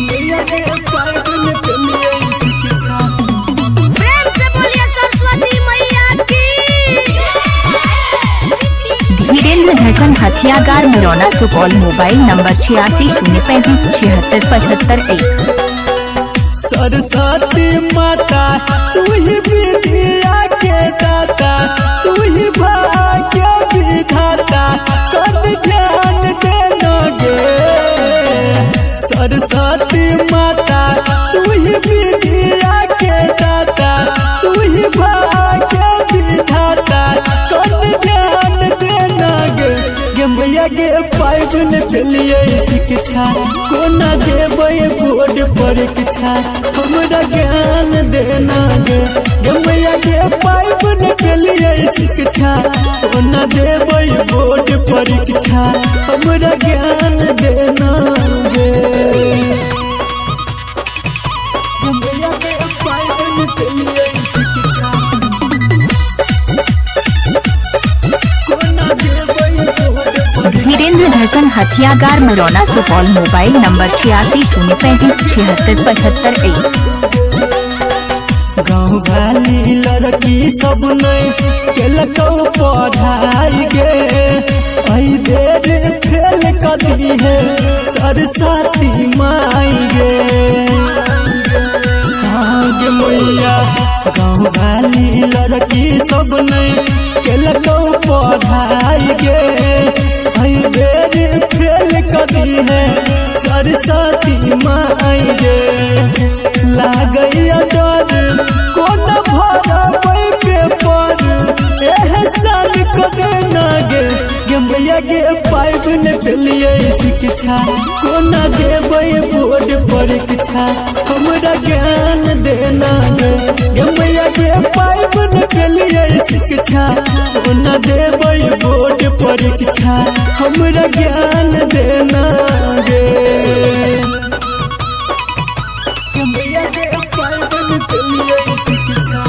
मैया के पाइप में पेलिए शिक्षा। प्रेम से बोलिए सरस्वती मैया की। धीरेन्द्र धड़कन हथियागार मुरौना सुपौल। Mobile number 86 035 76 75 1। सरस्वती माता तू ही विद्या के दाता, तू ही भाग्य विधाता, कर ध्यान देना गे। सरस्वती माता तू ही विद्या के दाता, तू ही भाग्य विधाता, कर ध्यान देना गे। मैया के पाइप ने पेलिए शिक्षा, कोना देवे बोर्ड परीक्षा, हमरा ज्ञान देना गे। मैया के पाइप ने पेलिए शिक्षा, कोना देवे बोर्ड परीक्षा, हमरा ज्ञान देना गे। मैया के पाइप ने पेलिए शिक्षा, धीरेन्द्र धड़कन हथियागार मुरौना सुपौल। Mobile number 86 035 76 75 1। गाँव वाली लड़की सब नहीं केलको पढ़ाई गे, आई बेर फेल कदी है सरस्वती माई गे। हाँ गे मैया गाँव वाली लड़की सब नहीं केलको पढ़ाई गे, आई बेर फेल कदी है सरस्वती माई गे। लागैया डर कोन भरबै पेपर, एहसान कदेना गे। मैया के पाइप ने पेलिए शिक्षा, कोना देवे बोर्ड परीक्षा, हमरा ज्ञान देना गे। मैया के पाइप ने पेलिए शिक्षा, कोना देवे बोर्ड परीक्षा, हमरा ज्ञान देना गे। मैया के पाइप ने पेलिए शिक्षा।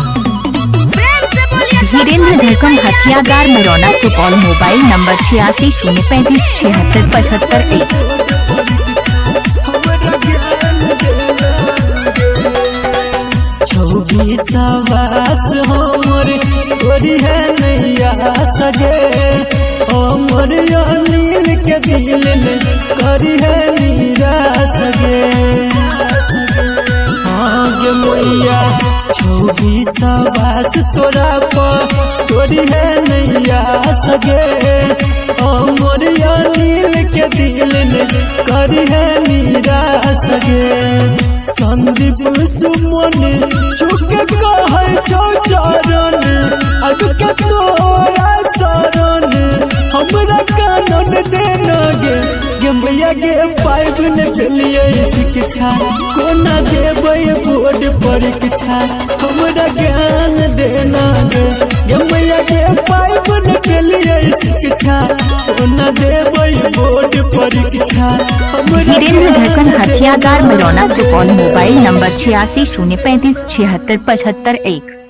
प्रेम से बोलिए धीरेन्द्र धड़कन हथियागार मुरौना सुपौल। Mobile number 86 035 76 75 1। सवास हमर तोरी है नैया सगे, हमर अनिल के दिल में करी है निराश गे। हाँ गे मैया 26 सवास तोरा पर तोरी है नैया सगे, हमर अनिल के दिल में करी है निराश गे। संदीप सुमन छुके कहै छौ चरण, अब के तोरा शरण, हमरा कानन देना गे। मैया के पाइप ने पेलिए शिक्षा, कोना देवे बोर्ड परीक्षा, हमरा ज्ञान देना गे। मैया के पाइप ने पेलिए शिक्षा, कोना देवे बोर्ड परीक्षा, हमरा धीरेन्द्र धड़कन हथियागार मुरौना सुपौल। Mobile number 86 035 76 75 1।